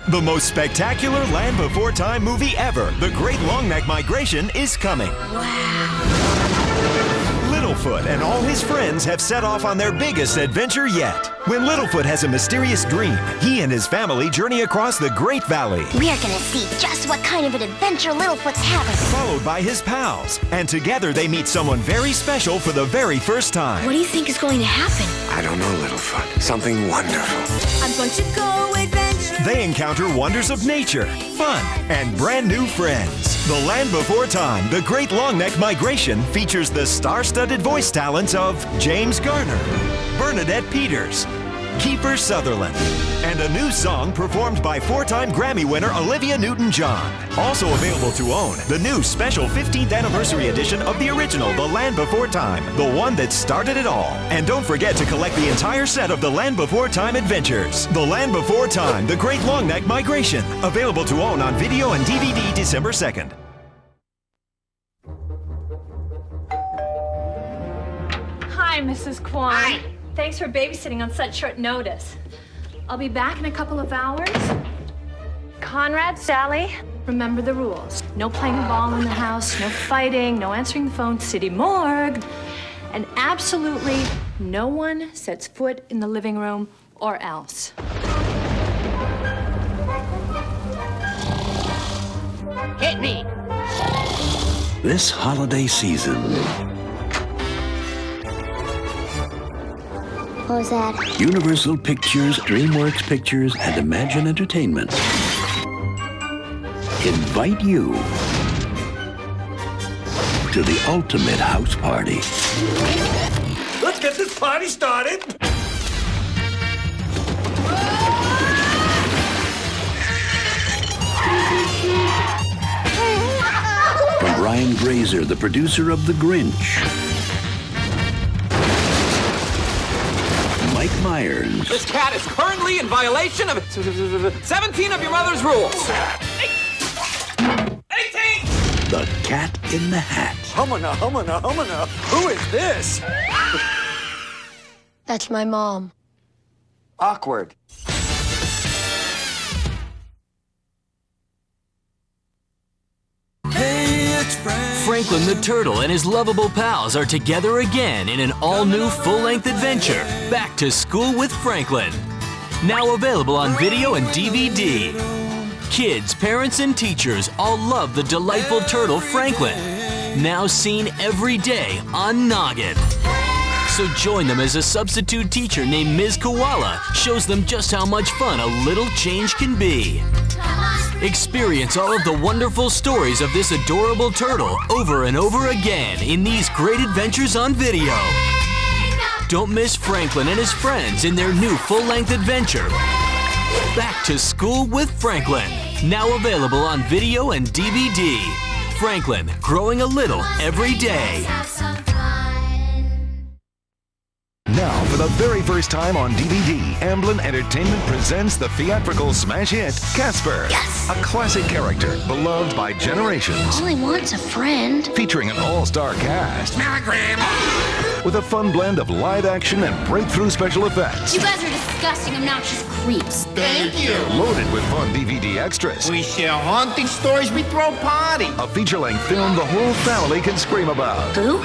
The most spectacular Land Before Time movie ever, The Great Longneck Migration, is coming. Wow. Littlefoot and all his friends have set off on their biggest adventure yet. When Littlefoot has a mysterious dream, he and his family journey across the Great Valley. We're gonna see just what kind of an adventure Littlefoot's having. Followed by his pals. And together they meet someone very special for the very first time. What do you think is going to happen? I don't know, Littlefoot. Something wonderful. I'm going to go adventure. They encounter wonders of nature, fun, and brand new friends. The Land Before Time, The Great Longneck Migration features the star-studded voice talents of James Garner, Bernadette Peters, Kiefer Sutherland, and a new song performed by four-time Grammy winner Olivia Newton-John. Also available to own, the new special 15th anniversary edition of the original The Land Before Time, the one that started it all. And don't forget to collect the entire set of The Land Before Time adventures. The Land Before Time, The Great Longneck Migration. Available to own on video and DVD December 2nd. Hi, Mrs. Kwan. Hi. Thanks for babysitting on such short notice. I'll be back in a couple of hours. Conrad, Sally, remember the rules. No playing ball in the house, no fighting, no answering the phone, city morgue, and absolutely no one sets foot in the living room or else. Hit me. This holiday season, What was that? Universal Pictures, DreamWorks Pictures, and Imagine Entertainment invite you to the ultimate house party. Let's get this party started. From Brian Grazer, the producer of The Grinch, Mike Myers, This cat is currently in violation of 17 of your mother's rules. 18! The Cat in the Hat, Humana, humana, humana. Who is this? That's my mom. Awkward. Franklin the Turtle and his lovable pals are together again in an all-new full-length adventure, Back to School with Franklin. Now available on video and DVD. Kids, parents, and teachers all love the delightful turtle Franklin, now seen every day on Noggin. So join them as a substitute teacher named Ms. Koala shows them just how much fun a little change can be. Experience all of the wonderful stories of this adorable turtle over and over again in these great adventures on video. Don't miss Franklin and his friends in their new full-length adventure, Back to School with Franklin. Now available on video and DVD. Franklin, growing a little every day. Now, for the very first time on DVD, Amblin Entertainment presents the theatrical smash hit, Casper. Yes! A classic character beloved by generations. All I want's a friend. Featuring an all-star cast. With a fun blend of live action and breakthrough special effects. You guys are disgusting, obnoxious creeps. Thank you. Loaded with fun DVD extras. We share haunting stories, we throw party. A feature-length film the whole family can scream about. Boo?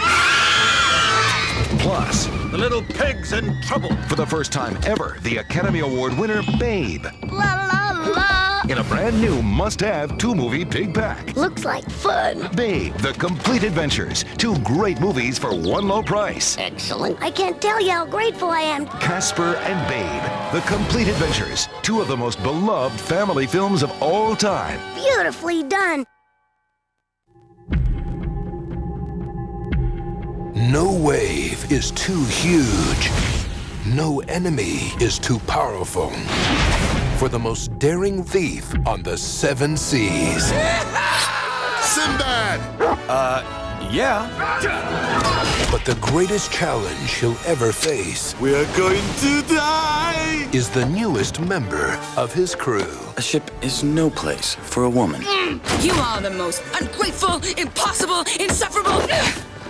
Plus, The little pig's in trouble. for the first time ever, the Academy Award winner, Babe. La la la. In a brand new must-have two-movie big pack. Looks like fun. Babe, The Complete Adventures. Two great movies for one low price. Excellent. I can't tell you how grateful I am. Casper and Babe, The Complete Adventures. Two of the most beloved family films of all time. Beautifully done. No wave is too huge. No enemy is too powerful. For the most daring thief on the 7 seas. Sinbad! Yeah. But the greatest challenge he'll ever face We're going to die. is the newest member of his crew. A ship is no place for a woman. You are the most ungrateful, impossible, insufferable.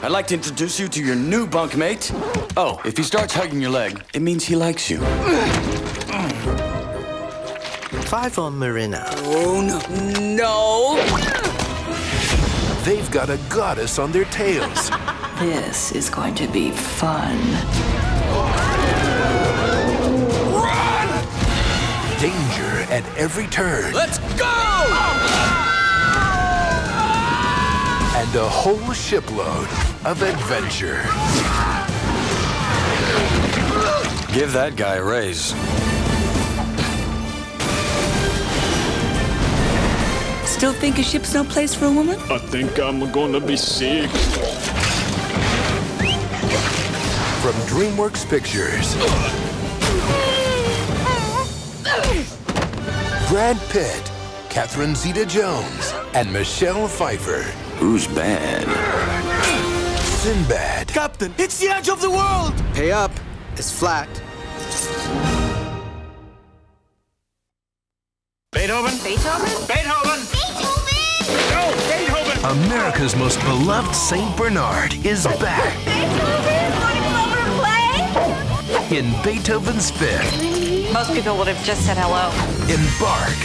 I'd like to introduce you to your new bunkmate. Oh, if he starts hugging your leg, it means he likes you. 5 on Marina. Oh, no. No! They've got a goddess on their tails. This is going to be fun. Run! Danger at every turn. Let's go! And a whole shipload of adventure. Give that guy a raise. Still think a ship's no place for a woman? I think I'm gonna be sick. From DreamWorks Pictures. Brad Pitt, Catherine Zeta-Jones, and Michelle Pfeiffer. Who's bad? Sinbad. Captain, it's the edge of the world! Pay up. It's flat. Beethoven? Beethoven? Beethoven! Beethoven! No, Beethoven! America's most beloved Saint Bernard is back Beethoven! Want to come over and play? in Beethoven's Fifth. Most people would have just said hello. Embark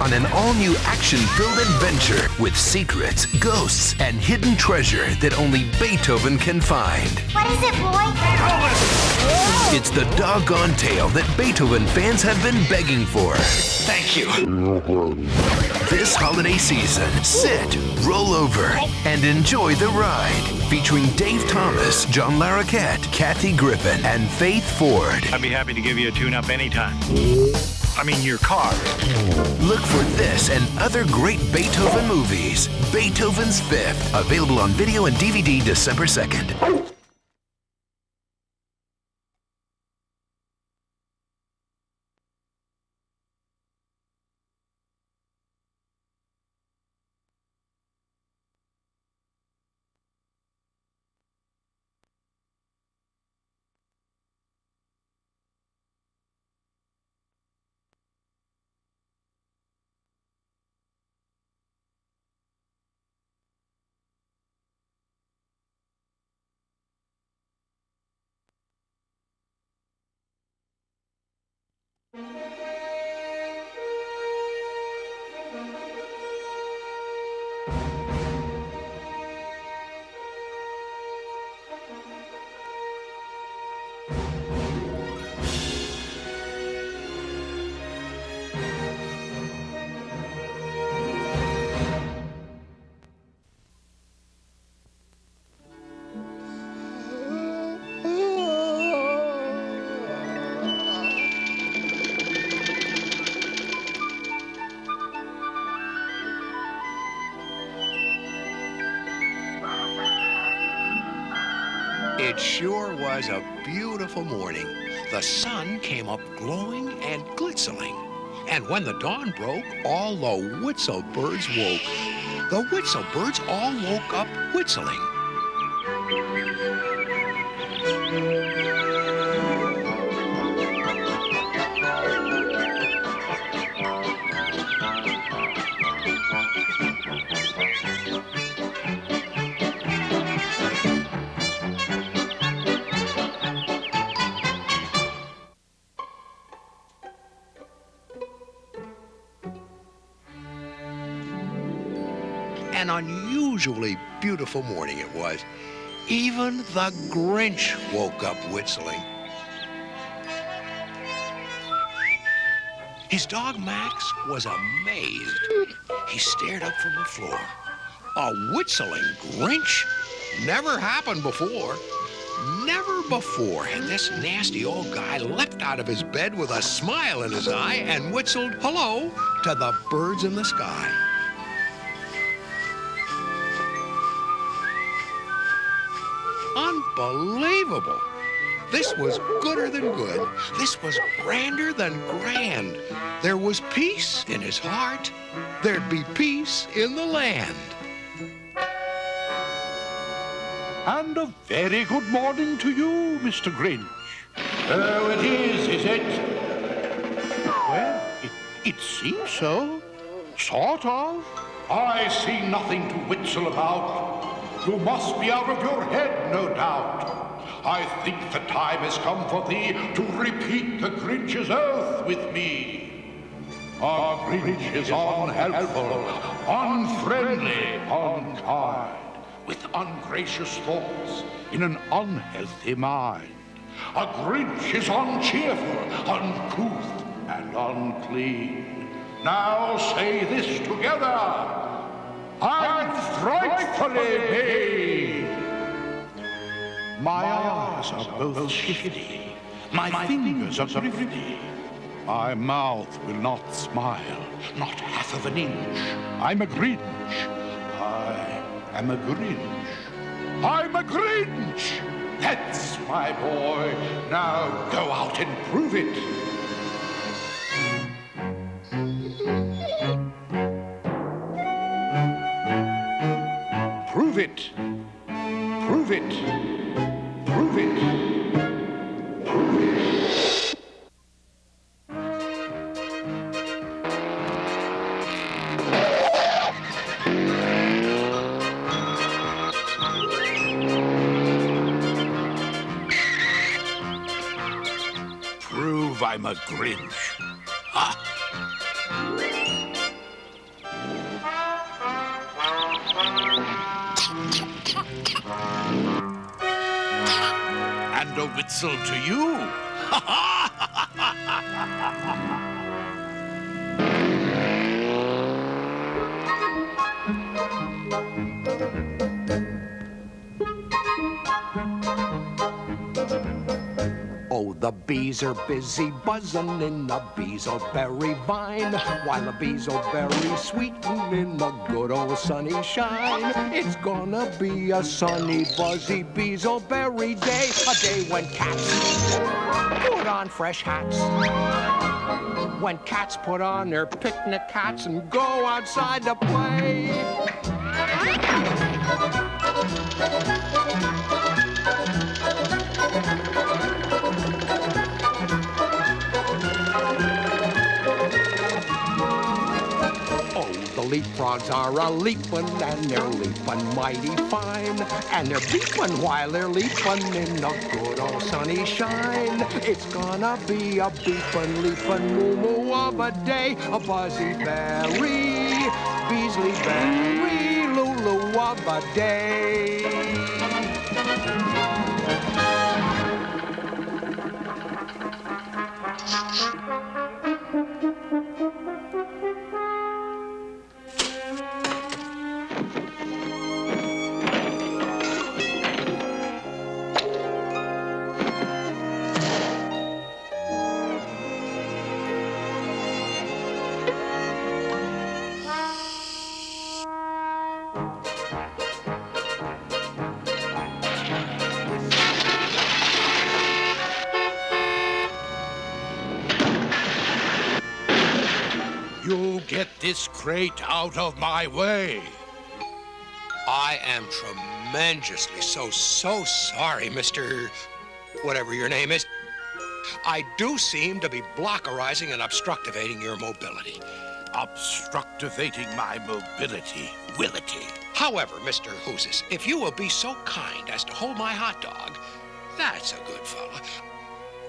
on an all-new action-filled adventure with secrets, ghosts, and hidden treasure that only Beethoven can find. What is it, boy? Beethoven! It's the doggone tale that Beethoven fans have been begging for. Thank you. This holiday season, sit, roll over, and enjoy the ride. Featuring Dave Thomas, John Larroquette, Kathy Griffin, and Faith Ford. I'd be happy to give you a tune-up anytime. I mean, your car. Look for this and other great Beethoven movies. Beethoven's Fifth, available on video and DVD December 2nd. It sure was a beautiful morning. The sun came up glowing and glistening. And when the dawn broke, all the whistle birds woke. The whistle birds all woke up whistling. An unusually beautiful morning it was. Even the Grinch woke up whistling. His dog Max was amazed. He stared up from the floor. A whistling Grinch? Never happened before. Never before had this nasty old guy leapt out of his bed with a smile in his eye and whistled hello to the birds in the sky. Unbelievable. This was gooder than good. This was grander than grand. There was peace in his heart. There'd be peace in the land. And a very good morning to you, Mr. Grinch. Oh, it is it? Well, it seems so. Sort of. I see nothing to whistle about. You must be out of your head, no doubt. I think the time has come for thee to repeat the Grinch's oath with me. Our Grinch is unhelpful, unfriendly, unkind, with ungracious thoughts in an unhealthy mind. A Grinch is uncheerful, uncouth, and unclean. Now say this together. I'm frightfully mean. My eyes are both shifty, my fingers are thrifty. My mouth will not smile, not half of an inch. I'm a Grinch. I am a Grinch. I'm a Grinch! That's my boy. Now go out and prove it. Prove it. Prove it. Prove it. Prove it. Prove I'm a Grinch. Ha! And a whistle to you. Ha ha! Oh, the bees are busy buzzing in the beezleberry vine, while the beezleberry sweeten in the good old sunny shine. It's gonna be a sunny, buzzy beezleberry day, a day when cats put on fresh hats. When cats put on their picnic hats and go outside to play. The leapfrogs are a-leapin' and they're leapin' mighty fine. And they're beepin' while they're leapin' in the good old sunny shine. It's gonna be a beepin', leapin', moo-moo of a day, a buzzy berry, Beasley berry, lulu of a day. You get this crate out of my way. I am tremendously so sorry, Mr. whatever your name is. I do seem to be blockerizing and obstructivating your mobility. Obstructivating my mobility, willity. However, Mr. Hooses, if you will be so kind as to hold my hot dog, that's a good fella.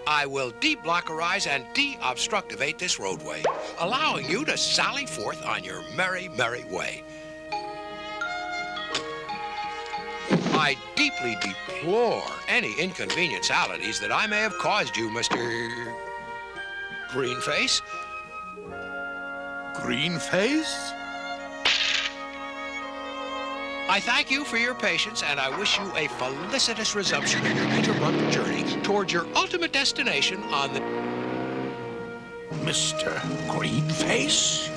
I will de-blockerize and de-obstructivate this roadway, allowing you to sally forth on your merry, merry way. I deeply deplore any inconvenientalities that I may have caused you, Mr. Greenface. Greenface? I thank you for your patience, and I wish you a felicitous resumption of your interrupted journey towards your ultimate destination on the... Mr. Greenface?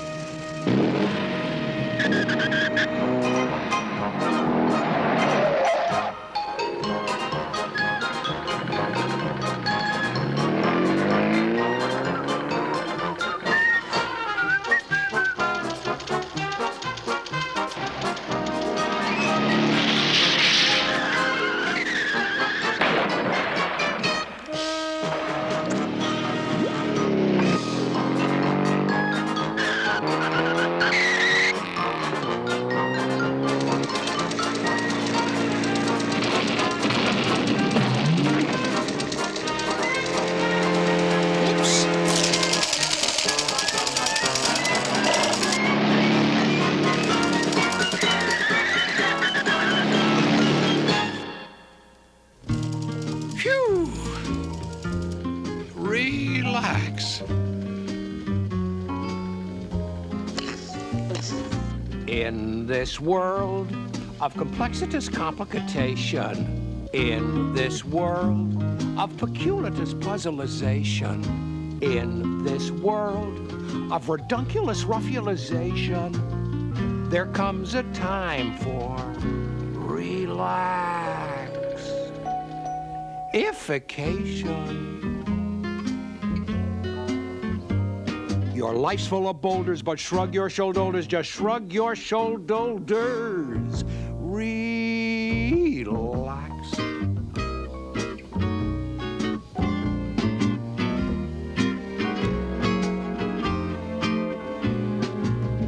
In this world of complexitous complication, in this world of peculiarous puzzleization, in this world of redunculous ruffialization, there comes a time for relax-ification. Your life's full of boulders, but shrug your shoulders, just shrug your shoulders. Relax.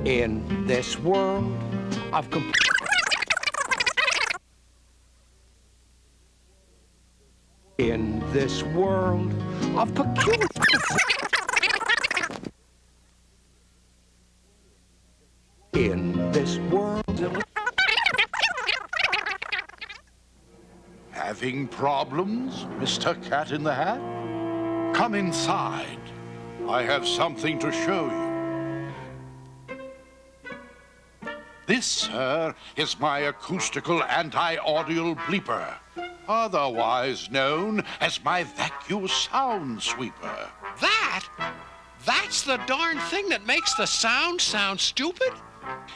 In this world of in this world of peculiar in this world. Having problems, Mr. Cat in the Hat? Come inside. I have something to show you. This, sir, is my acoustical anti-audial bleeper, otherwise known as my vacuum sound sweeper. That's the darn thing that makes the sound sound stupid?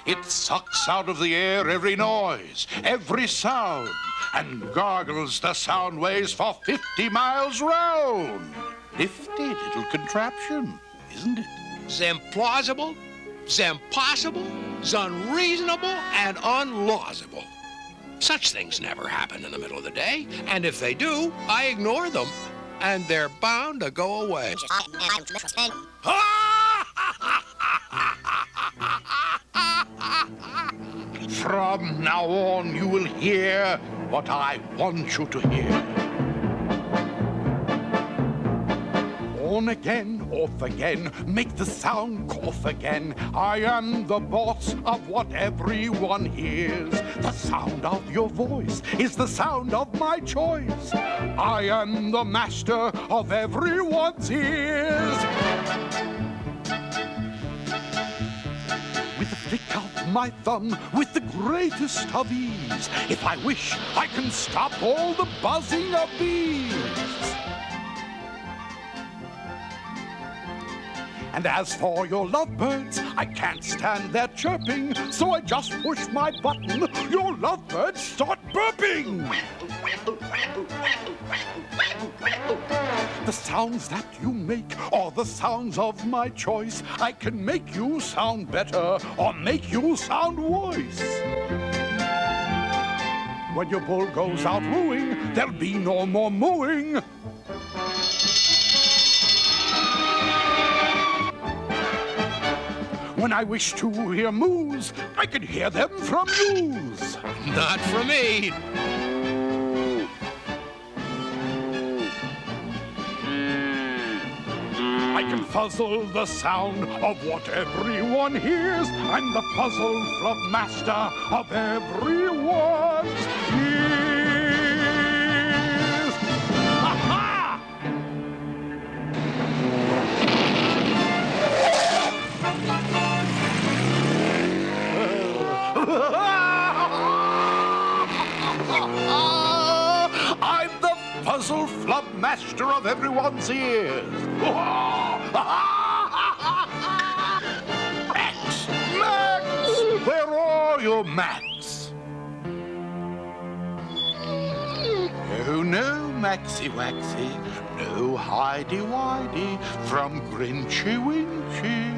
It sucks out of the air every noise, every sound, and gargles the sound waves for 50 miles round. Nifty little contraption, isn't it? Zimplausible, zimpossible, zunreasonable, and unlawsable. Such things never happen in the middle of the day, and if they do, I ignore them, and they're bound to go away. From now on, you will hear what I want you to hear. On again, off again, make the sound cough again. I am the boss of what everyone hears. The sound of your voice is the sound of my choice. I am the master of everyone's ears. With a flick of my thumb, with the greatest of ease, if I wish, I can stop all the buzzing of bees. And as for your lovebirds, I can't stand their chirping, so I just push my button, your lovebirds start burping. The sounds that you make are the sounds of my choice. I can make you sound better or make you sound worse. When your bull goes out mooing, there'll be no more mooing. When I wish to hear moos, I can hear them from yous. Not from me. I can fuzzle the sound of what everyone hears. I'm the puzzle flub master of everyone's ears. Ha-ha! I'm the puzzle flub master of everyone's ears. Max! Max! Where are you, Max? Oh, no, Maxie Waxy, no hidey-widey from Grinchy Winchy.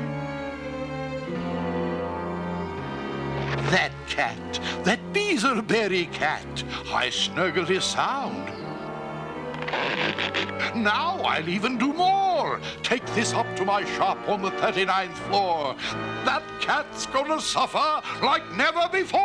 That cat, that Beezerberry cat, I snuggle his sound. Now I'll even do more. Take this up to my shop on the 39th floor. That cat's gonna suffer like never before.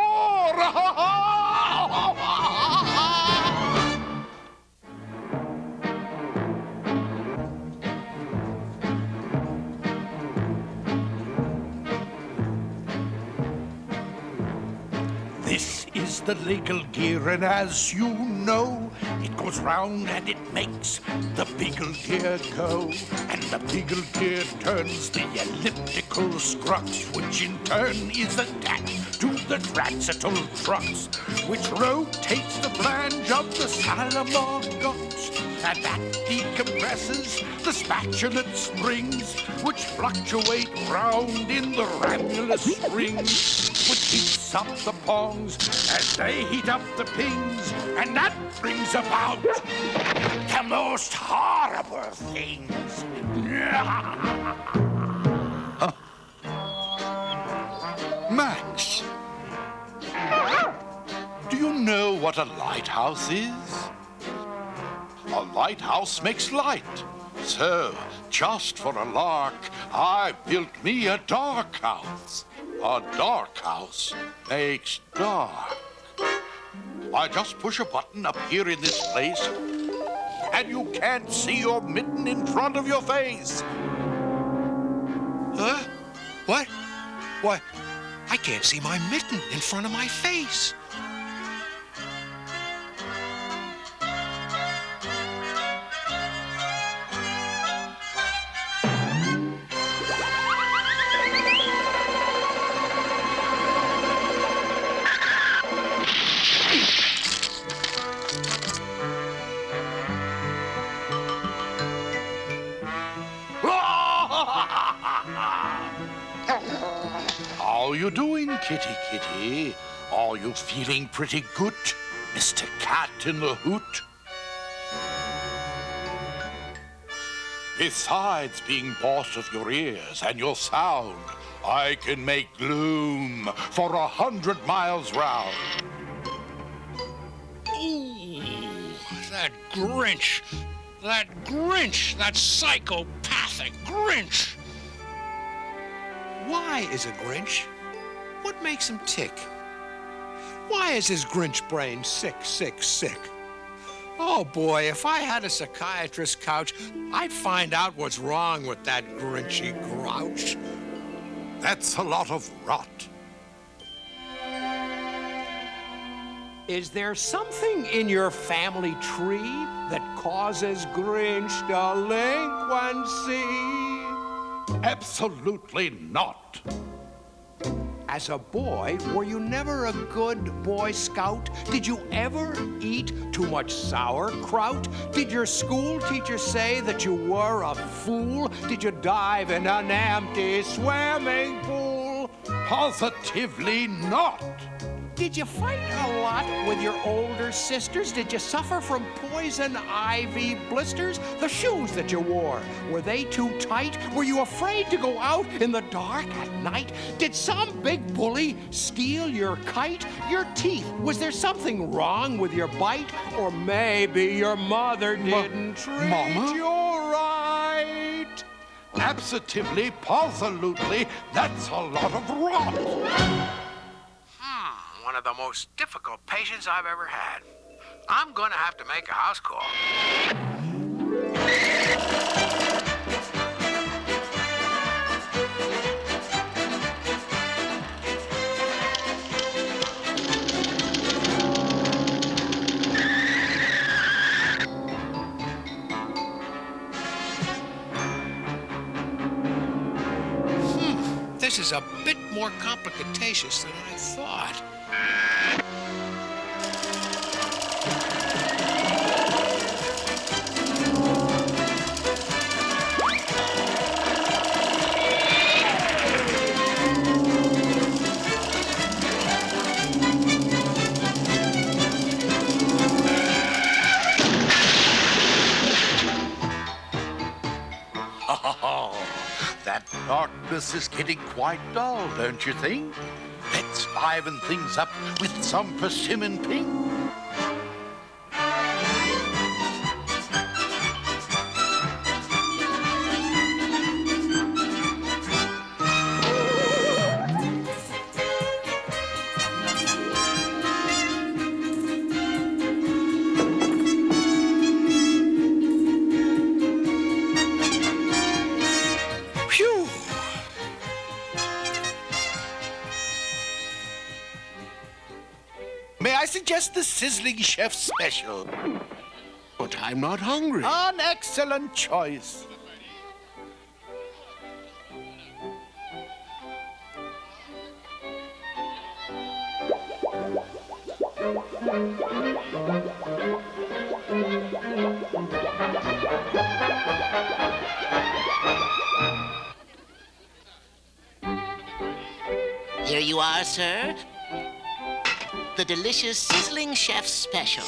This is the legal gear, and as you know, it goes round and it makes the beagle gear go. And the beagle gear turns the elliptical scrux, which in turn is attached to the transital trucks, which rotates the flange of the Salomon guts, and that decompresses the spatulate springs, which fluctuate round in the ramulus springs, which heats up the pongs as they heat up the pings, and that brings about the most horrible things. Max, do you know what a lighthouse is? A lighthouse makes light. So, just for a lark, I built me a dark house. A dark house makes dark. I just push a button up here in this place, and you can't see your mitten in front of your face. Huh? What? What? I can't see my mitten in front of my face. How you doing, kitty kitty? Are you feeling pretty good, Mr. Cat in the Hoot? Besides being boss of your ears and your sound, I can make gloom for 100 miles round. Ooh, that Grinch. That Grinch. That psychopathic Grinch. Why is a Grinch? What makes him tick? Why is his Grinch brain sick, sick, sick? Oh, boy, if I had a psychiatrist's couch, I'd find out what's wrong with that Grinchy grouch. That's a lot of rot. Is there something in your family tree that causes Grinch delinquency? Absolutely not. As a boy, were you never a good Boy Scout? Did you ever eat too much sauerkraut? Did your school teacher say that you were a fool? Did you dive in an empty swimming pool? Positively not. Did you fight a lot with your older sisters? Did you suffer from poison ivy blisters? The shoes that you wore, were they too tight? Were you afraid to go out in the dark at night? Did some big bully steal your kite? Your teeth, was there something wrong with your bite? Or maybe your mother didn't treat Mama? you right? Absolutely, positively, that's a lot of rot. One of the most difficult patients I've ever had. I'm gonna have to make a house call. This is a bit more complicatitious than I thought. That darkness is getting quite dull, don't you think? Let's liven things up with some persimmon pink. Phew! May I suggest the sizzling chef special? But I'm not hungry. An excellent choice. Here you are, sir. The delicious sizzling chef's special.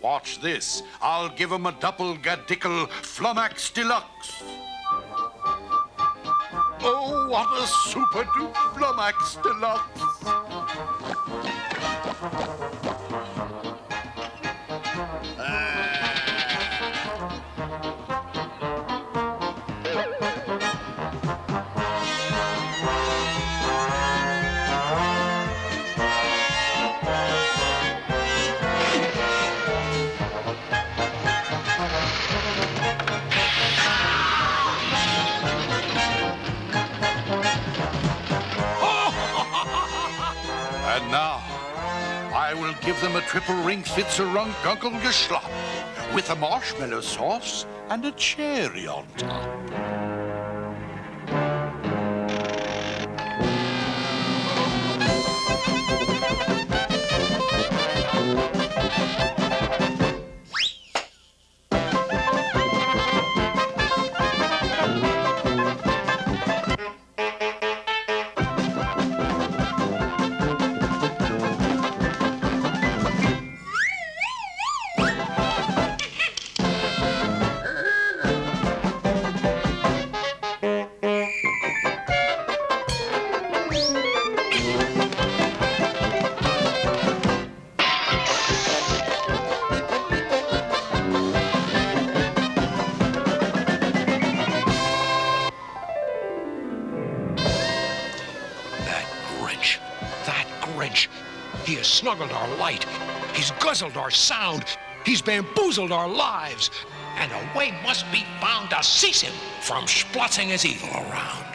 Watch this. I'll give him a double gadickle flummax deluxe. Oh, what a super dupe flummax deluxe. And now, I will give them a triple ring fitzer-runk Uncle Geschlop with a marshmallow sauce and a cherry on top. Grinch. He has snuggled our light. He's guzzled our sound. He's bamboozled our lives. And a way must be found to cease him from splutzing his evil around.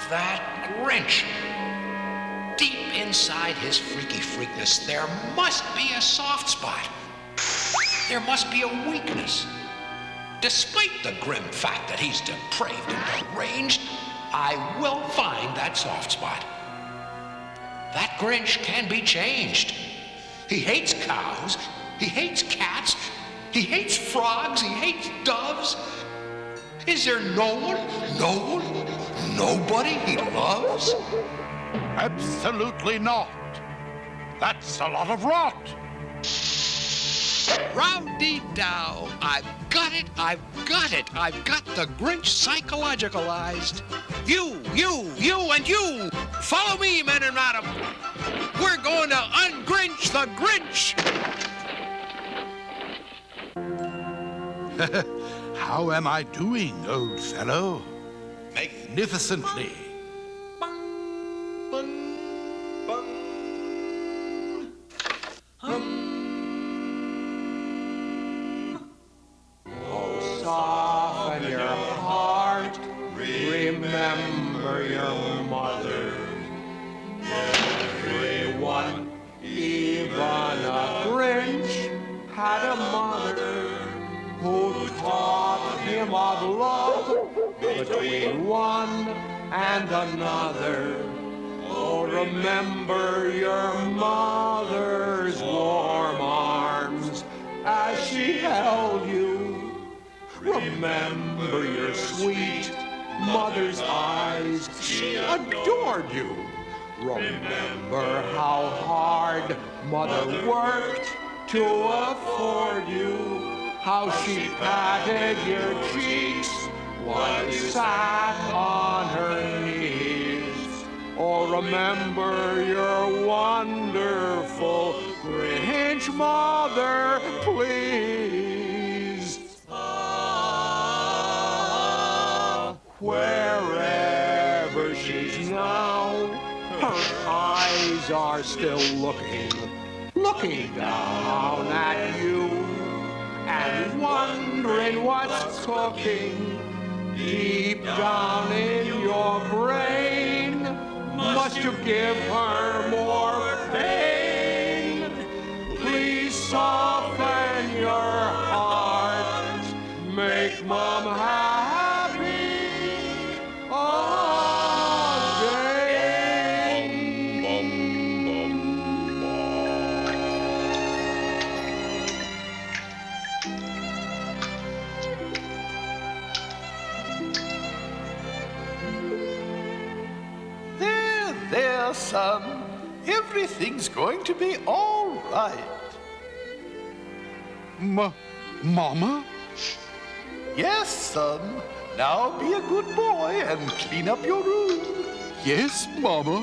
That Grinch. Deep inside his freaky freakness, there must be a soft spot. There must be a weakness. Despite the grim fact that he's depraved and deranged, I will find that soft spot. That Grinch can be changed. He hates cows. He hates cats. He hates frogs. He hates doves. Is there nobody he loves? Absolutely not. That's a lot of rot. Rowdy-dow. I've got it. I've got the Grinch psychologicalized. You, and you. Follow me, men and madam. We're going to ungrinch the Grinch. How am I doing, old fellow? Magnificently. Oh, soften your heart. Remember your mother. Everyone, even a Grinch, had a mother who taught him of love between one and another. Oh, remember your mother's warm arms as she held you. Remember your sweet mother's eyes, she adored you. Remember how hard mother worked to afford you. How she patted your cheeks while you sat on her knees. Oh, remember your wonderful Grinch mother, please. Wherever she's now, her eyes are still looking down at you. And wondering what's cooking deep down in your brain. Must you give her more pain? Please soften your heart. Make Mom happy again. There, son. Everything's going to be all right. Mama? Yes, son. Now be a good boy and clean up your room. Yes, Mama.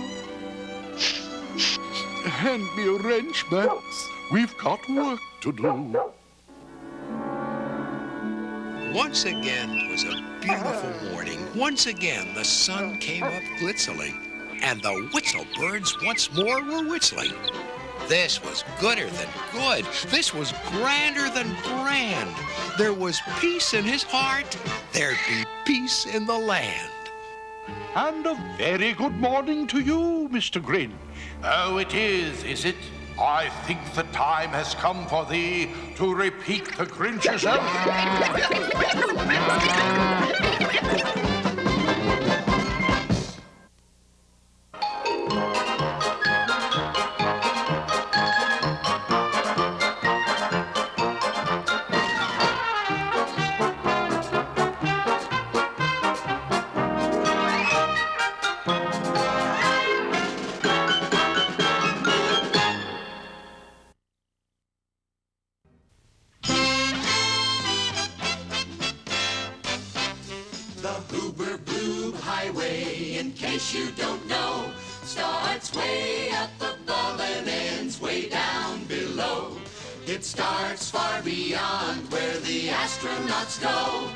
Hand me a wrench, Max. We've got work to do. Once again, it was a beautiful morning. Once again, the sun came up glitzering, and the whistle birds once more were whistling. This was gooder than good. This was grander than grand. There was peace in his heart. There'd be peace in the land. And a very good morning to you, Mr. Grinch. Oh, it is it? I think the time has come for thee to repeat the Grinch's oath. The Hoober-Bloob Highway, in case you don't know, starts way up above and ends way down below. It starts far beyond where the astronauts go,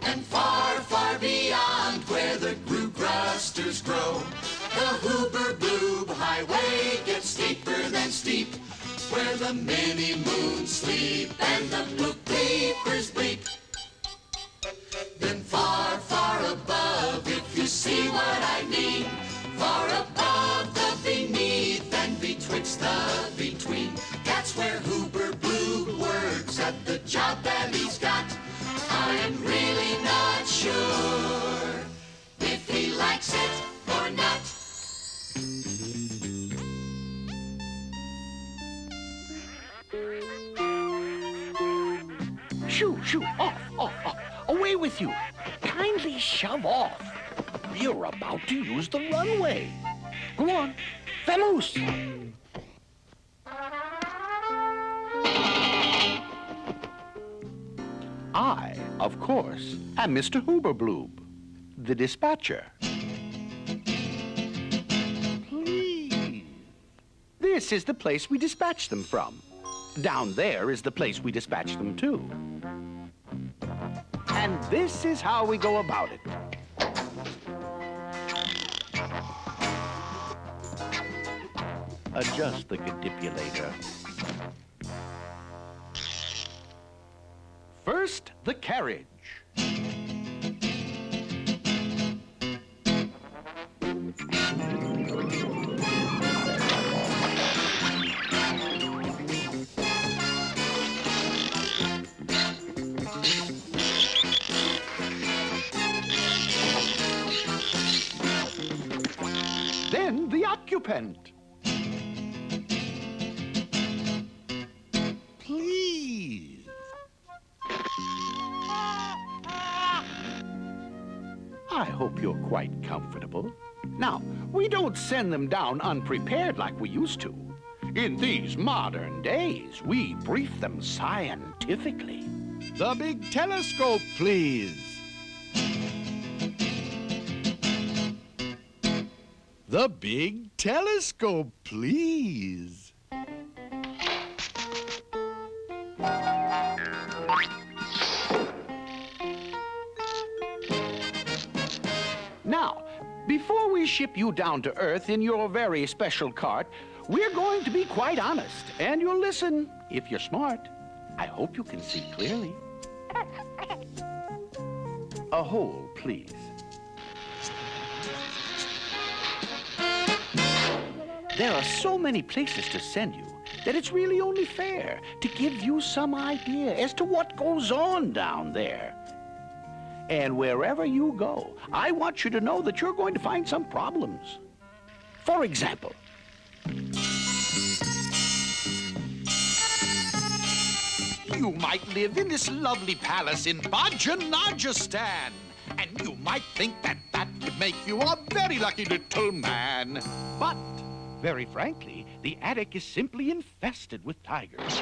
and far, far beyond where the Gru-Grusters grow. The Hoober-Bloob Highway gets steeper than steep, where the mini-moons sleep and the blue-bleepers bleep. Then far, far above, if you see what I mean, far above the beneath and betwixt the between, that's where Hoober-Bloob works at the job that he's got. I am really not sure if he likes it or not. Shoo, shoo, off, off, off. Away with you. Kindly shove off. You're about to use the runway. Go on. Vamoose. I, of course, am Mr. Hoober-Bloob, the dispatcher. Please. This is the place we dispatch them from. Down there is the place we dispatch them to. And this is how we go about it. Adjust the cadipulator. First, the carriage. Then the occupant. Please. I hope you're quite comfortable. Now, we don't send them down unprepared like we used to. In these modern days, we brief them scientifically. The big telescope, please. The big telescope, please. Now, before we ship you down to Earth in your very special cart, we're going to be quite honest, and you'll listen if you're smart. I hope you can see clearly. A hole, please. There are so many places to send you that it's really only fair to give you some idea as to what goes on down there. And wherever you go, I want you to know that you're going to find some problems. For example, you might live in this lovely palace in Bajanajistan, and you might think that that would make you a very lucky little man. But, very frankly, the attic is simply infested with tigers.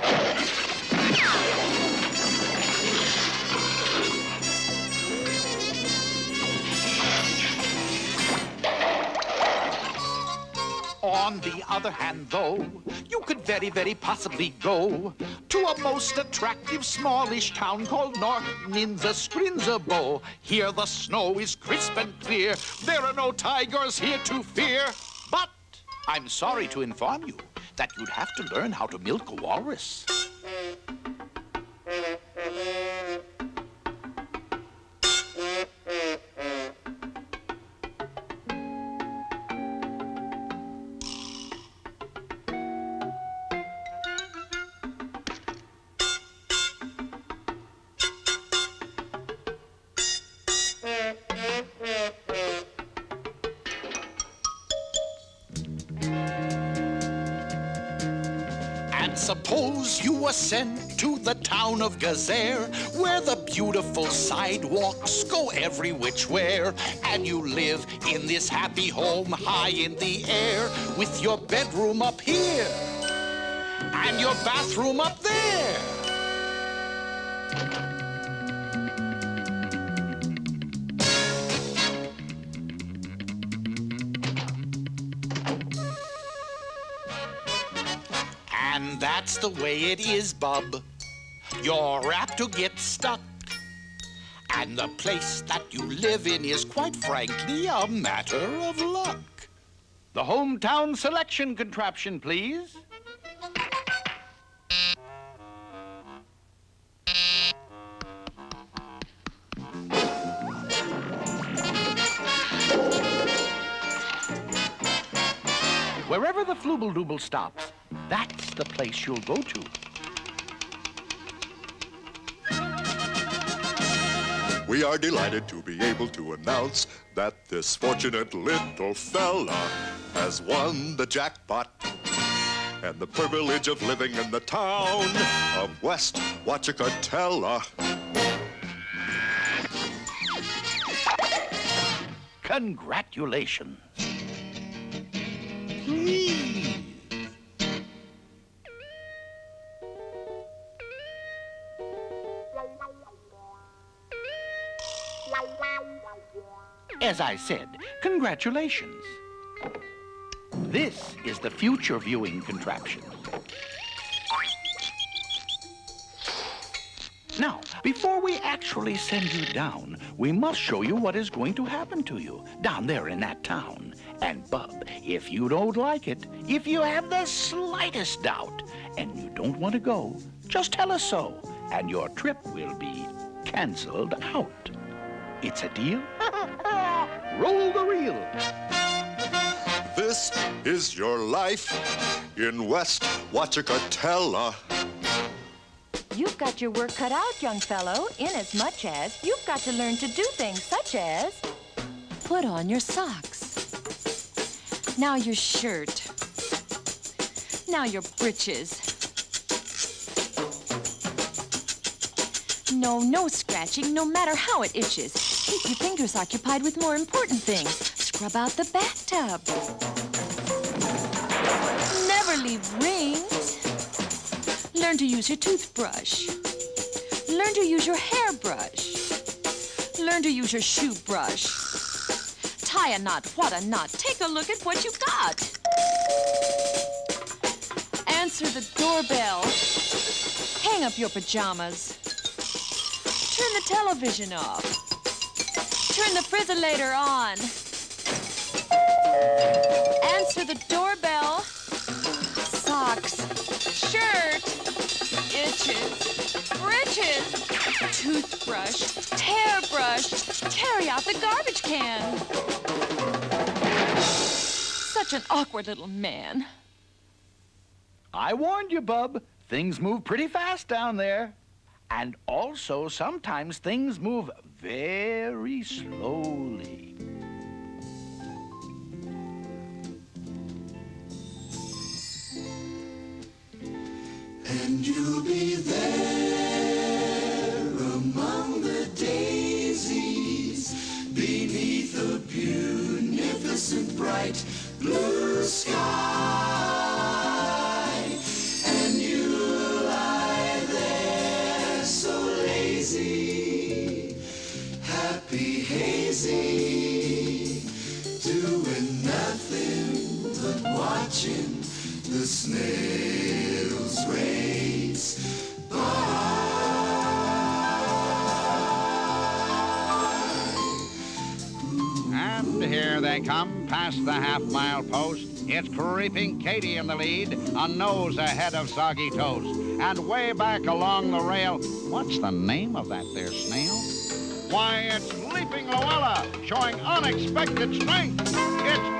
On the other hand, though, you could very, very possibly go to a most attractive smallish town called North Ninza-Skrinzabo. Here the snow is crisp and clear. There are no tigers here to fear. But I'm sorry to inform you that you'd have to learn how to milk a walrus. Suppose you were sent to the town of Gazer, where the beautiful sidewalks go every which where, and you live in this happy home high in the air, with your bedroom up here and your bathroom up there. And that's the way it is, bub. You're apt to get stuck. And the place that you live in is, quite frankly, a matter of luck. The hometown selection contraption, please. Wherever the Hoober-Bloob stops, that's the place you'll go to. We are delighted to be able to announce that this fortunate little fella has won the jackpot and the privilege of living in the town of West Wachacatella. Congratulations. Please. As I said, congratulations. This is the future viewing contraption. Now, before we actually send you down, we must show you what is going to happen to you down there in that town. And, Bub, if you don't like it, if you have the slightest doubt, and you don't want to go, just tell us so, and your trip will be canceled out. It's a deal? Roll the reel. This is your life in West Wachacatella. You've got your work cut out, young fellow, in as much as you've got to learn to do things such as put on your socks. Now your shirt. Now your breeches. No scratching, no matter how it itches. Keep your fingers occupied with more important things. Scrub out the bathtub. Never leave rings. Learn to use your toothbrush. Learn to use your hairbrush. Learn to use your shoe brush. Tie a knot, what a knot. Take a look at what you got. Answer the doorbell. Hang up your pajamas. Turn the television off. Turn the frizzolator on. Answer the doorbell. Socks. Shirt. Itches. Britches. Toothbrush. Hairbrush. Carry out the garbage can. such an awkward little man. I warned you, Bub. Things move pretty fast down there. And also, sometimes things move very slowly. And you'll be there among the daisies beneath a beneficent bright blue sky. And you'll lie there so lazy, happy, hazy, doing nothing but watching the snails race by. And here they come past the half-mile post. It's Creeping Katie in the lead, a nose ahead of Soggy Toast. And way back along the rail, what's the name of that there snail? Why, it's Leaping Luella, showing unexpected strength. It's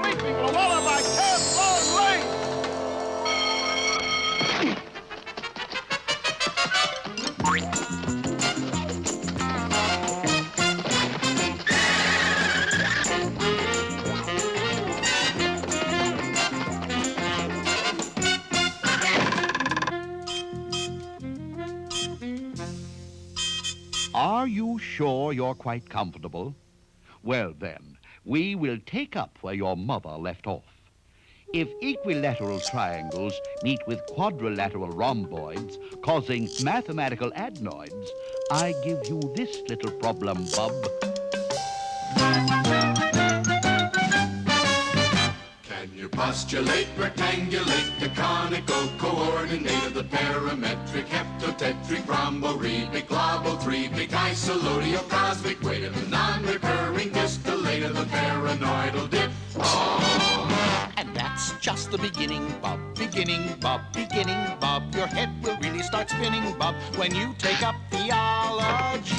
Leaping Luella by 10 long lengths. Are you sure you're quite comfortable? Well then, we will take up where your mother left off. If equilateral triangles meet with quadrilateral rhomboids, causing mathematical adenoids, I give you this little problem, Bub. Can you postulate, rectangulate the conical coordinate of the parametric, heptatetric, rhomborebic, globothrebic, isolateral, cosmic weight of the non-recurring distillate of the paranoidal dip? And that's just the beginning, Bub. Beginning, Bub. Beginning, Bub. Your head will really start spinning, Bub, when you take up theology.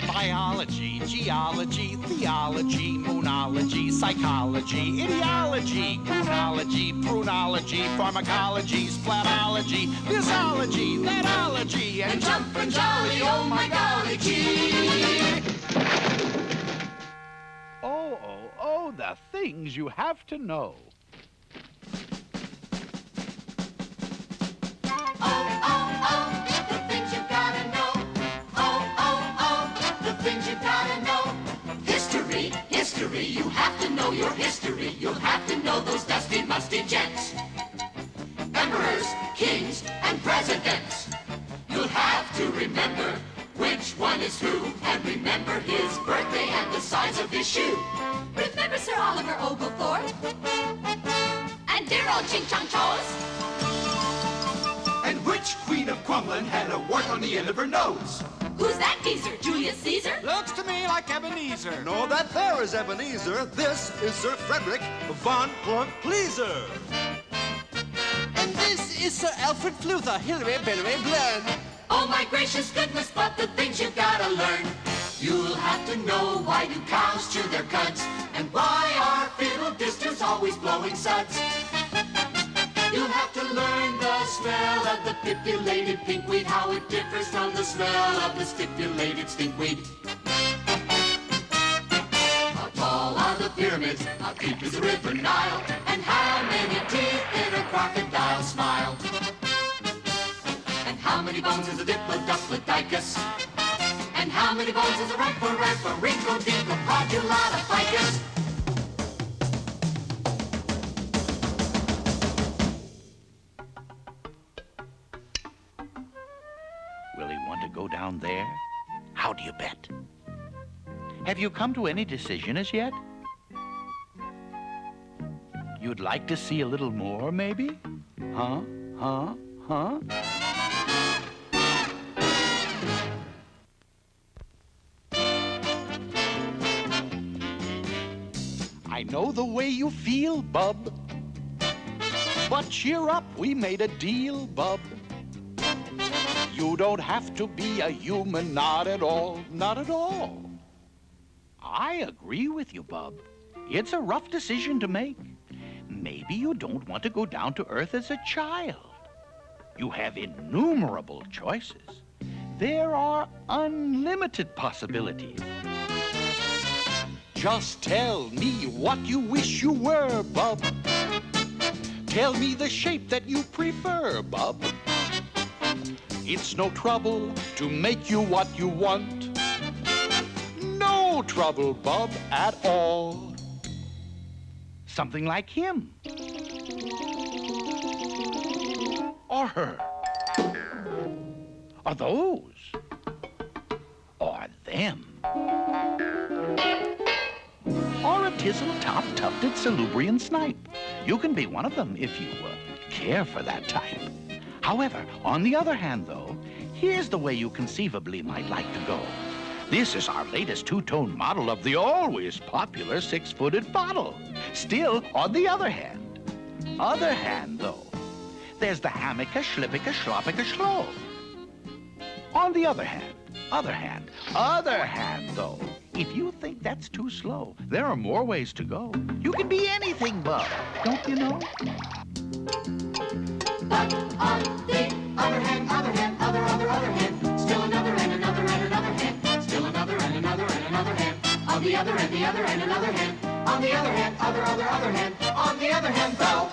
Biology, geology, theology, moonology, psychology, ideology, goonology, prunology, pharmacology, splatology, thisology, thatology, and jumpin' jolly, oh my golly gee! Oh, the things you have to know. The things you gotta know. The things you gotta know. History, history, you have to know your history. You'll have to know those dusty, musty jets. Emperors, kings, and presidents. You'll have to remember which one is who, and remember his birthday and the size of his shoe. Remember Sir Oliver Oglethorpe? And dear old Ching Chong Chos? And which queen of Crumlin had a wart on the end of her nose? Who's that geezer? Julius Caesar? Looks to me like Ebenezer. No, that there is Ebenezer. This is Sir Frederick von Plump Pleaser. And this is Sir Alfred Fluther, Hilary Billary Blurn. Oh my gracious goodness, but the things you gotta learn. You'll have to know why do cows chew their cuds, and why are fiddle disters always blowing suds. You'll have to learn the smell of the pipulated pinkweed, how it differs from the smell of the stipulated stinkweed. How tall are the pyramids? How deep is the river Nile? And how many teeth in a crocodile's smile? And how many bones is a diplodocus? And how many bones is a rhymphorhynchodiplopodulatifus? Will he want to go down there? How do you bet? Have you come to any decision as yet? You'd like to see a little more, maybe? Huh? I know the way you feel, Bub. But cheer up, we made a deal, Bub. You don't have to be a human, not at all, not at all. I agree with you, Bub. It's a rough decision to make. Maybe you don't want to go down to Earth as a child. You have innumerable choices. There are unlimited possibilities. Just tell me what you wish you were, Bub. Tell me the shape that you prefer, Bub. It's no trouble to make you what you want. No trouble, Bub, at all. Something like him. Or her. Or those. Or them. Or a tizzle-top tufted Salubrian snipe. You can be one of them if you care for that type. However, on the other hand, though, here's the way you conceivably might like to go. This is our latest two-tone model of the always popular six-footed bottle. Still, on the other hand though, there's the hammika, schlippika, schloppika, schlo. On the other hand, though, if you think that's too slow, there are more ways to go. You can be anything, Bub, don't you know? But on the other hand, other hand, still another and another and another hand, still another and another and another hand, on the other and the other and another hand, on the other hand, other hand, on the other hand, though.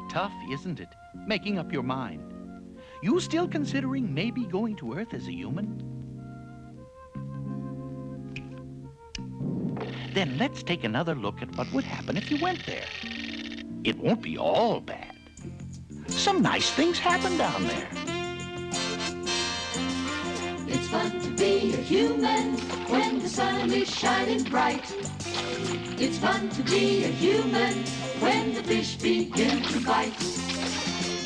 Tough, isn't it? Making up your mind. You still considering maybe going to Earth as a human? Then let's take another look at what would happen if you went there. It won't be all bad. Some nice things happen down there. It's fun to be a human when the sun is shining bright. It's fun to be a human when the fish begin to bite.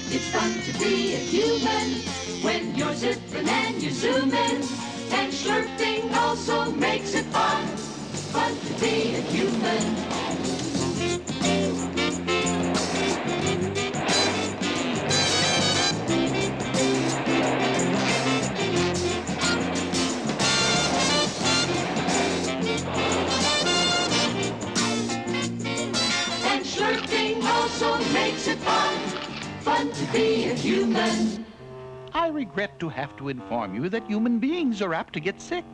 It's fun to be a human when you're zipping and you're zooming, and slurping also makes it fun. Fun to be a human. And slurping also makes it fun. Fun to be a human. I regret to have to inform you that human beings are apt to get sick.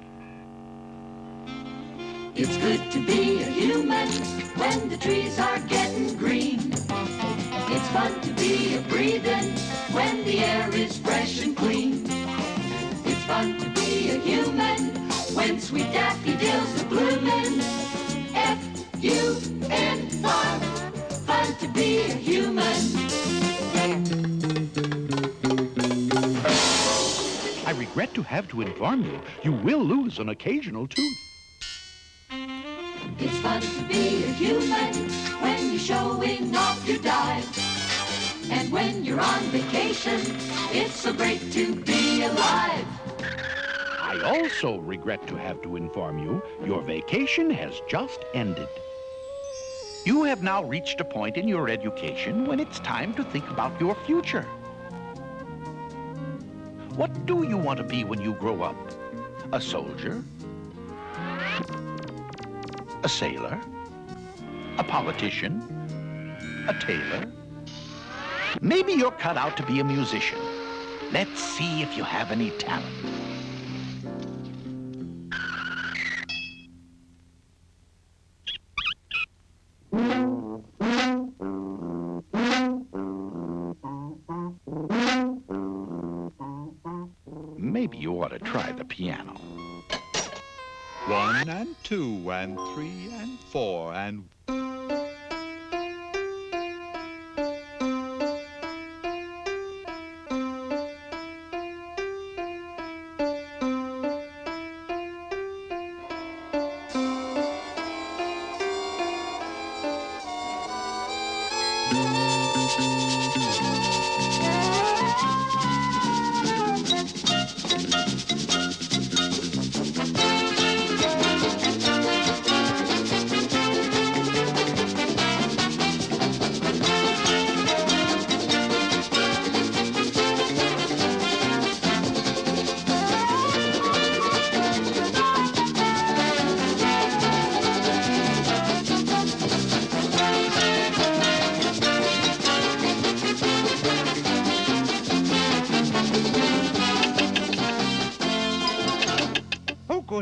It's good to be a human when the trees are getting green. It's fun to be a breathing when the air is fresh and clean. It's fun to be a human when sweet daffodils are blooming. F-U-N, fun, fun to be a human. I regret to have to inform you, you will lose an occasional tooth. It's fun to be a human when you're showing off your dive. And when you're on vacation, it's so great to be alive. I also regret to have to inform you, your vacation has just ended. You have now reached a point in your education when it's time to think about your future. What do you want to be when you grow up? A soldier? A sailor? A politician? A tailor? Maybe you're cut out to be a musician. Let's see if you have any talent. Maybe you ought to try the piano. 1 and 2 and 3 and 4 and...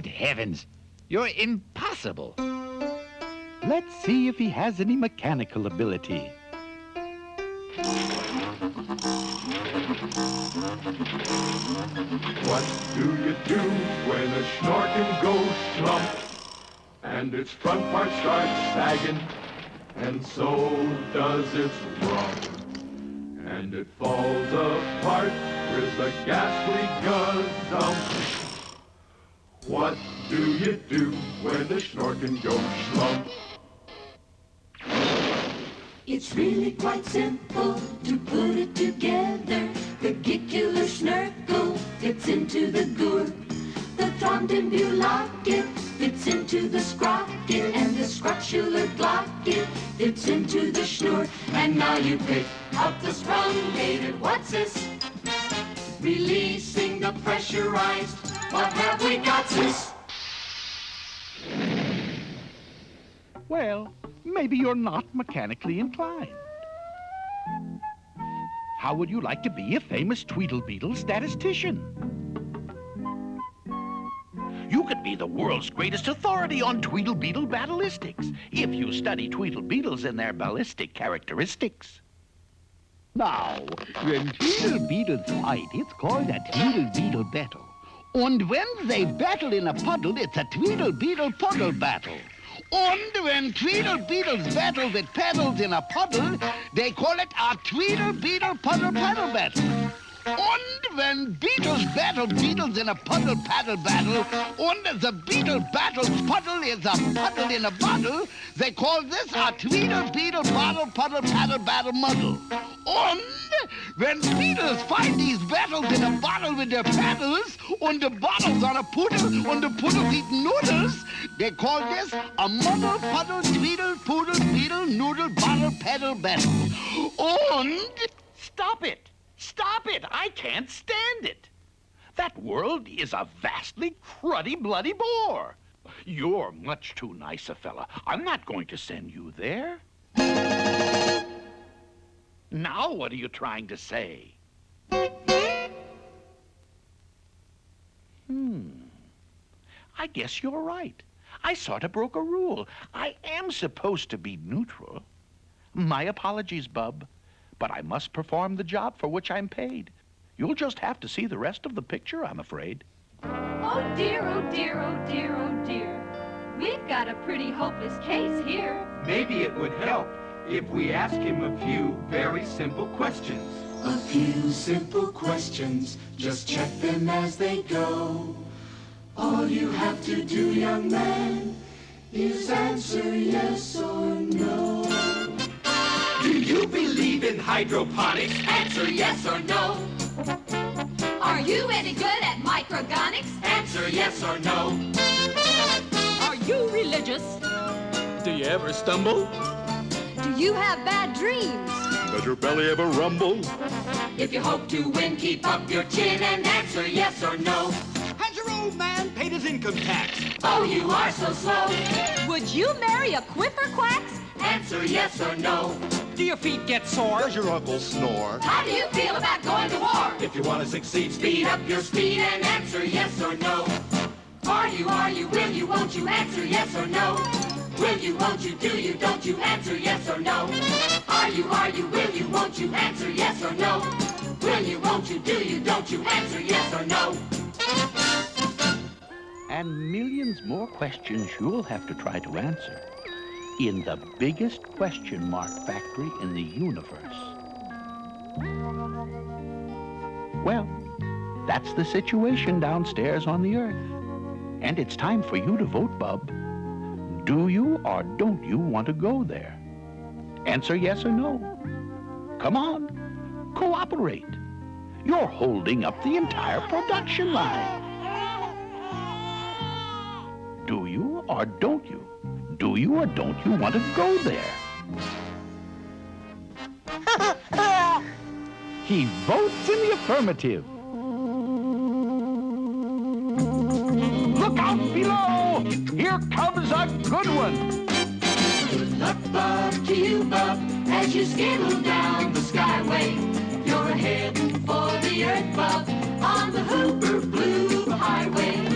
Good heavens, you're impossible. Let's see if he has any mechanical ability. What do you do when a schnorkin goes slump and its front part starts sagging and so does its rump and it falls apart with a ghastly gazump? What do you do when the schnorkin goes slump? It's really quite simple to put it together. The gicular snurkle fits into the gourd. The Trondheimbulocket fits into the sprocket, and the scrotular glocket fits into the schnur. And now you pick up the sprung-gated what's this? Releasing the pressurized. What have we got, sis? Well, maybe you're not mechanically inclined. How would you like to be a famous Tweedlebeetle statistician? You could be the world's greatest authority on Tweedlebeetle ballistics if you study Tweedlebeetles and their ballistic characteristics. Now, when Tweedlebeetles fight, it's called a Tweedlebeetle battle. And when they battle in a puddle, it's a Tweedlebeetle puddle battle. And when Tweedlebeetles battle with paddles in a puddle, they call it a Tweedlebeetle puddle paddle battle. And when beetles battle beetles in a puddle paddle battle, and the beetle battles puddle is a puddle in a bottle, they call this a Tweedlebeetle bottle puddle paddle battle muddle. And when beetles fight these battles in a bottle with their paddles, and the bottle's on a poodle, and the poodle's eating noodles, they call this a muddle puddle tweedle poodle beetle noodle bottle paddle battle. And Stop it! Stop it! I can't stand it! That world is a vastly cruddy, bloody bore. You're much too nice a fella. I'm not going to send you there. Now what are you trying to say? I guess you're right. I sort of broke a rule. I am supposed to be neutral. My apologies, Bub. But I must perform the job for which I'm paid. You'll just have to see the rest of the picture, I'm afraid. Oh dear, oh dear, oh dear, oh dear. We've got a pretty hopeless case here. Maybe it would help if we ask him a few very simple questions. A few simple questions, just check them as they go. All you have to do, young man, is answer yes or no. Do you believe in hydroponics? Answer yes or no. Are you any good at microgonics? Answer yes or no. Are you religious? Do you ever stumble? Do you have bad dreams? Does your belly ever rumble? If you hope to win, keep up your chin and answer yes or no. Has your old man paid his income tax? Oh, you are so slow. Would you marry a quiffer-quacks? Answer yes or no. Do your feet get sore? Does your uncle snore? How do you feel about going to war? If you want to succeed, Speed up your speed and answer yes or no. Are you, will you, won't you answer yes or no? Will you, won't you, do you, don't you answer yes or no? Are you, will you, won't you answer yes or no? Will you, won't you, do you, don't you answer yes or no? And millions more questions you'll have to try to answer in the biggest question mark factory in the universe. Well, that's the situation downstairs on the Earth. And it's time for you to vote, Bub. Do you or don't you want to go there? Answer yes or no. Come on, cooperate. You're holding up the entire production line. Do you or don't you? Do you or don't you want to go there? He votes in the affirmative. Look out below! Here comes a good one! Good luck, Bub, to you, Bub, as you skittle down the skyway. You're heading for the Earth, Bub, on the Hoober-Bloob Highway.